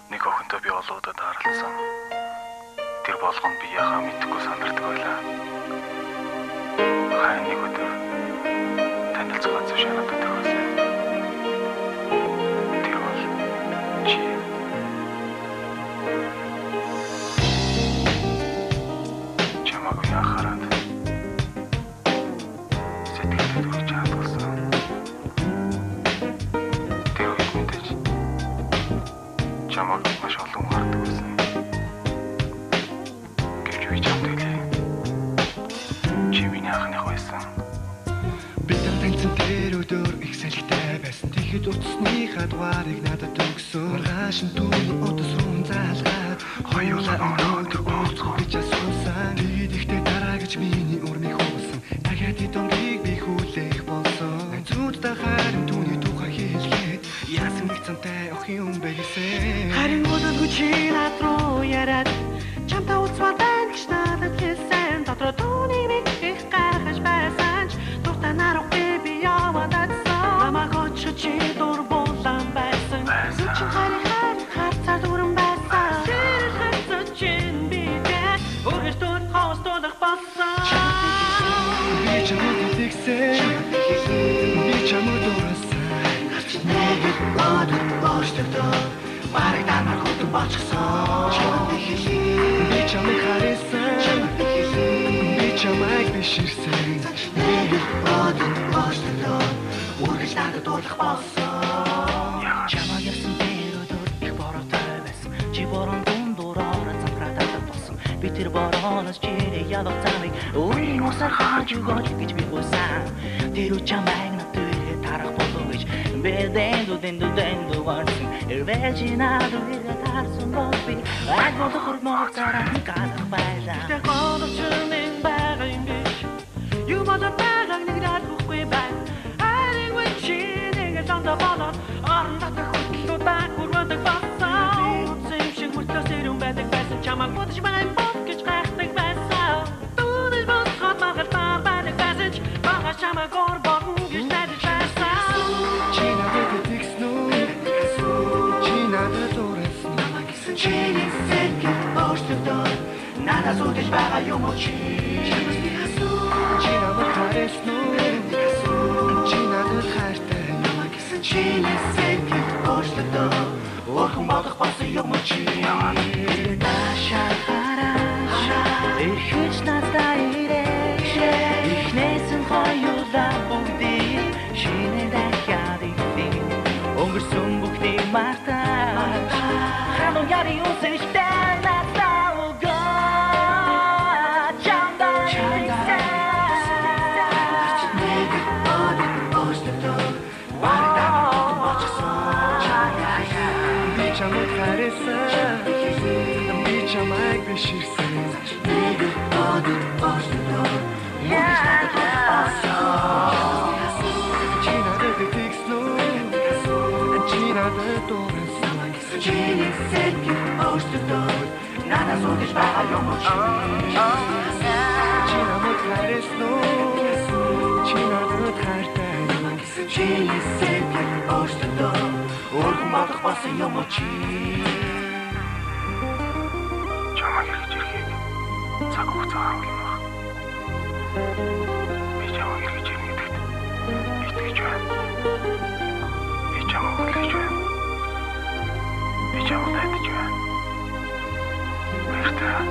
Нэг охинтой би олоодод харалцсан. Тэр болгонд би яхаа мэдхгүй сандардаг байлаа. Харин нэг өдөр танилцсан шанаад төгсөн. Тэр бол чи. Чамаг яхаарад. Сэтгэлд хүрч чадсан. Тэр үед мэдээж чамаг маш олон хардаг байсан. Гэвч би чамд хэлээ. Чи миний анхных байсан. Би танилцсан тэр өдөр их салхитай байсан. Тэгэхэд утасны дугаарыг надад өгсөн. Маргааш нь түүний удас руу заалгаад хоёулаа өнөөдөр уулзах гэж асуусан. Тэгээд ихтэй дараа гэж миний урмыг хуулсан. Дахиад идонгийг би хүлээх болсон. Зүудтэй харин түүний тухай хэлгээд яасан нэг цантай охин юм бэ гэсэн. Харин өдөргүй чи над руу яриад чамтай уулзмаар байна гэж надад хэлсэн. Дотроо түүний мэдэх гайхаж байсан ч дуртай нарахгүй би яваад атсан. Намайг очиж чи дурбуулан байсан. Зүчин харин харцаар дүрэн байсан. Тэр харцаа чин бидээ өөрөөр дүр хоостолох болсон. Би чамд хэлсэн. Би чамд дуурсан. Нэг өдөр боштогдоо бараг данар хөтөн болчихсон. Би чамд харсан. Би чамайг биширсэн. Нэг өдөр боштогдоо үргэлж надад дуулах болсон. Чамайг явсан дээр өдөр их бороотой байсан. Чи борон дундураар замхратаад болсон. Би тэр борооноос чирээ явах замыг өөрийн усаар хааж өгөөч гэж би гуйсан. Тэр чамайг натүрээ тарах болов гэж бэдэн дугаарсан. Эрвэж надад үргэлж тарсан болби. Аг болох хормог цараа галах байлаа. Тэр голч минь байгаа юм биш. Юу бодож байгааг нэг дарахгүй байна. Харин вэ чи нэг зандаа болоод орон татах хөтлөдөө хүрвэдэг болсон. Зэм шиг мөртөөс ирэн байдаг байсан. Чамаг бодож байгаа юм бол гэж гайхдаг байсан. Түүний босгоод магадлал байдаг байсан ч бага чамаг орбон гэж найдаж байсан. Чи надад тэгснүү. Чи надад дуурсан. Чиний сэтгэл өөрчлөгдөө надад зүдэж байгаа юм уу чи? Чи намайг харснуу. Чи надад хайртай юм гэсэн. Чиний сэтгэл өөрчлөгдөө өөрхөн болох болсон юм уу чи? Ташаараа эхэлж надад ирээ. Эхнээс нь хоёулаа бүгдийг шинэ дахиад ихлээ. Өнгөрсөн бүхний мартаа хануу яри үсэжтэй надад өгөө. Чамдаа Би чамайг харсан. Би чамайг биширсэн. нэг өдөр бослоо. Үргэлж надад болсон. Чи надад тэгснүү. Чи надад дуурсан. Чиний сэтгэл өөрчлөгдөө надад зүдэж байгаа юм уу чи? Чи намайг харснуу. Чи надад хайртай юм гэсэн. Чиний сэтгэл өөрчлөгдөө өөрхөн болох болсон юм уу чи? Чамаг ирж ирэхийг цаг хугацаа харуулна. Би чамаг ирж ирнэ гэдэгт итгэж байна. Би чамаг хүлээж байна. Би чамаг найдаж байна. Баярлалаа.